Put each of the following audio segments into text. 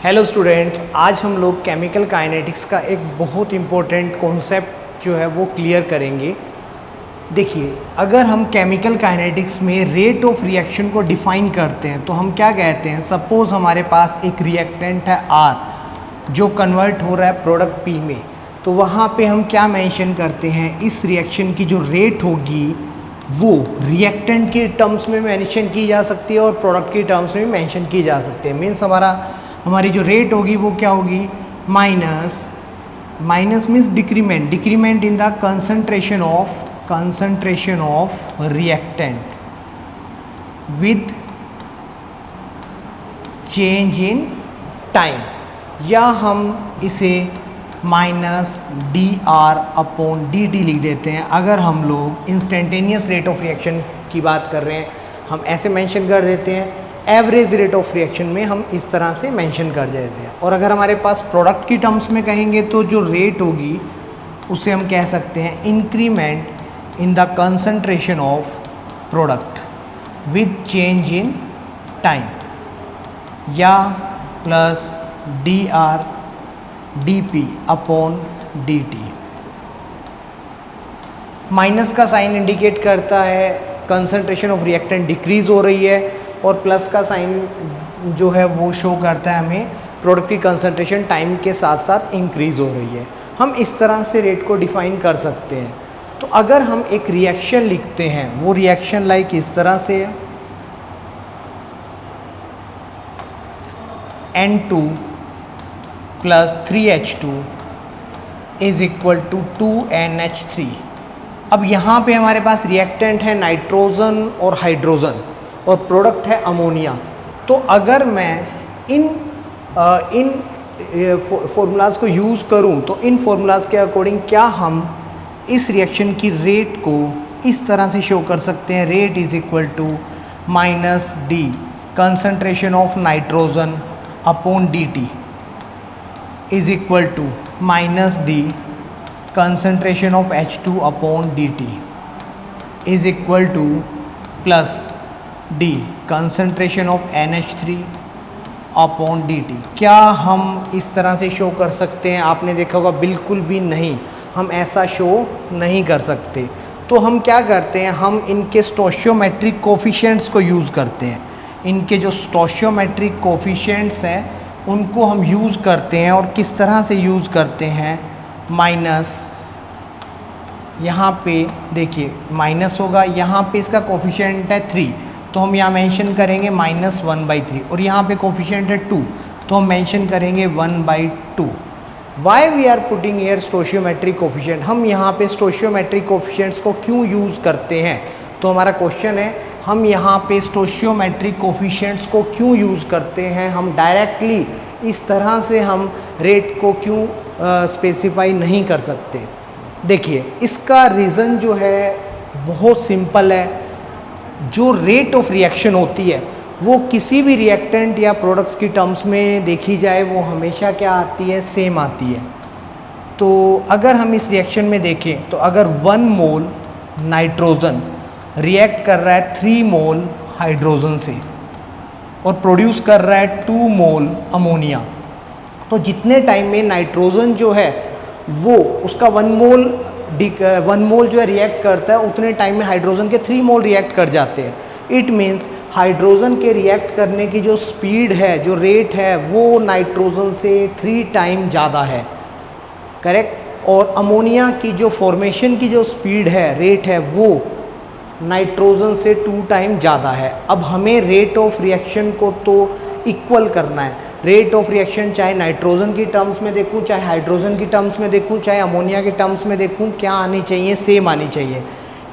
Hello students, आज हम लोग केमिकल काइनेटिक्स का एक बहुत इम्पोर्टेंट कॉन्सेप्ट जो है वो क्लियर करेंगे। देखिए, अगर हम केमिकल काइनेटिक्स में रेट ऑफ रिएक्शन को डिफाइन करते हैं तो हम क्या कहते हैं। सपोज हमारे पास एक रिएक्टेंट है R जो कन्वर्ट हो रहा है प्रोडक्ट P में, तो वहाँ पे हम क्या मेंशन करते हैं, इस रिएक्शन की जो रेट होगी वो रिएक्टेंट के टर्म्स में मेंशन की जा सकती है और प्रोडक्ट के टर्म्स में भी मेंशन की जा सकती है। मीन्स हमारी जो रेट होगी वो क्या होगी, minus means decrement in the concentration of reactant with change in time, या हम इसे माइनस dR/dt लिख देते हैं। अगर हम लोग इंस्टेंटेनियस रेट ऑफ रिएक्शन की बात कर रहे हैं हम ऐसे मेंशन कर देते हैं। एवरेज रेट ऑफ रिएक्शन में हम इस तरह से मेंशन कर देते हैं। और अगर हमारे पास प्रोडक्ट की टर्म्स में कहेंगे तो जो रेट होगी उसे हम कह सकते हैं increment in the concentration of product with change in time, या प्लस dR/dP/dt। माइनस का साइन इंडिकेट करता है कंसंट्रेशन ऑफ रिएक्टेंट डिक्रीज हो रही है, और प्लस का साइन जो है वो शो करता है हमें प्रोडक्ट की कंसंट्रेशन टाइम के साथ साथ इंक्रीज हो रही है। हम इस तरह से रेट को डिफाइन कर सकते हैं। तो अगर हम एक रिएक्शन लिखते हैं, वो रिएक्शन लाइक इस तरह से है, N2 + 3H2 = 2NH3। अब यहाँ पे हमारे पास रिएक्टेंट है नाइट्रोजन और हाइड्रोजन और प्रोडक्ट है अमोनिया। तो अगर मैं इन फॉर्मूलाज को यूज़ करूँ तो इन फॉर्मूलाज के अकॉर्डिंग क्या हम इस रिएक्शन की रेट को इस तरह से शो कर सकते हैं। Rate = -D concentration of nitrogen upon dt -D concentration of H2 upon dt +D concentration of NH3 upon dt। क्या हम इस तरह से शो कर सकते हैं? आपने देखा होगा बिल्कुल भी नहीं, हम ऐसा शो नहीं कर सकते। तो हम क्या करते हैं, हम इनके स्टोशियोमेट्रिक कोफिशिएंट्स को यूज़ करते हैं। इनके जो स्टोशियोमेट्रिक कोफिशिएंट्स हैं उनको हम यूज़ करते हैं। और किस तरह से यूज़ करते हैं, माइनस यहाँ पे देखिए माइनस होगा, यहाँ पे इसका कोफिशिएंट है 3 तो हम यहाँ मेंशन करेंगे -1/3, और यहाँ पे कोफिशिएंट है 2 तो हम मेंशन करेंगे 1/2। Why we are putting here stoichiometric coefficient, हम यहाँ पे स्टोशियोमेट्रिक कोफिशिएंट्स को क्यों यूज़ करते हैं? तो हमारा क्वेश्चन है हम यहाँ पे स्टोशियोमेट्रिक कोफिशिएंट्स को क्यों यूज़ करते हैं। हम डायरेक्टली इस तरह से हम रेट को क्यों स्पेसिफाई नहीं कर सकते। देखिए, इसका रीज़न जो है बहुत सिंपल है। जो रेट ऑफ रिएक्शन होती है वो किसी भी रिएक्टेंट या प्रोडक्ट्स की टर्म्स में देखी जाए वो हमेशा क्या आती है, सेम आती है। तो अगर हम इस रिएक्शन में देखें तो अगर 1 मोल नाइट्रोजन रिएक्ट कर रहा है 3 मोल हाइड्रोजन से और प्रोड्यूस कर रहा है 2 मोल अमोनिया, तो जितने टाइम में नाइट्रोजन जो है वो उसका 1 मोल जो है रिएक्ट करता है, उतने टाइम में हाइड्रोजन के 3 मोल रिएक्ट कर जाते हैं। इट मीन्स हाइड्रोजन के रिएक्ट करने की जो स्पीड है, जो रेट है, वो नाइट्रोजन से 3 टाइम ज़्यादा है, करेक्ट। और अमोनिया की जो फॉर्मेशन की जो स्पीड है, रेट है, वो नाइट्रोजन से 2 टाइम ज़्यादा है। अब हमें रेट ऑफ रिएक्शन को तो इक्वल करना है। रेट ऑफ रिएक्शन चाहे नाइट्रोजन की टर्म्स में देखूं, चाहे हाइड्रोजन की टर्म्स में देखूं, चाहे अमोनिया के टर्म्स में देखूं, क्या आनी चाहिए, सेम आनी चाहिए।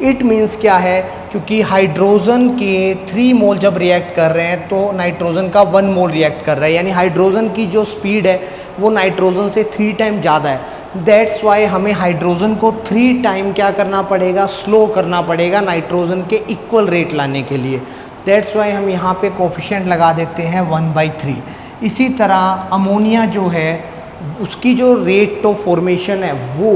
इट मीन्स क्या है, क्योंकि हाइड्रोजन के 3 मोल जब रिएक्ट कर रहे हैं तो नाइट्रोजन का 1 मोल रिएक्ट कर रहा है, यानी हाइड्रोजन की जो स्पीड है वो नाइट्रोजन से 3 टाइम ज़्यादा है। दैट्स वाई हमें हाइड्रोजन को 3 टाइम क्या करना पड़ेगा, स्लो करना पड़ेगा नाइट्रोजन के इक्वल रेट लाने के लिए। दैट्स वाई हम यहाँ पे कोफिशिएंट लगा देते हैं 1/3। इसी तरह अमोनिया जो है उसकी जो रेट ऑफ फॉर्मेशन है वो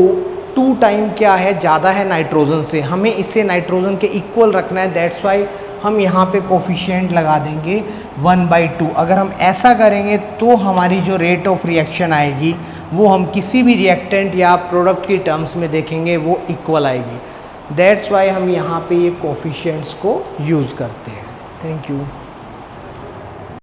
2 टाइम क्या है, ज़्यादा है नाइट्रोजन से। हमें इसे नाइट्रोजन के इक्वल रखना है। दैट्स वाई हम यहाँ पे कोफिशिएंट लगा देंगे 1/2। अगर हम ऐसा करेंगे तो हमारी जो रेट ऑफ रिएक्शन आएगी वो हम किसी भी रिएक्टेंट या प्रोडक्ट की टर्म्स में देखेंगे वो इक्वल आएगी। दैट्स वाई हम यहाँ पे ये कोफिशिएंट्स को यूज़ करते हैं। Thank you.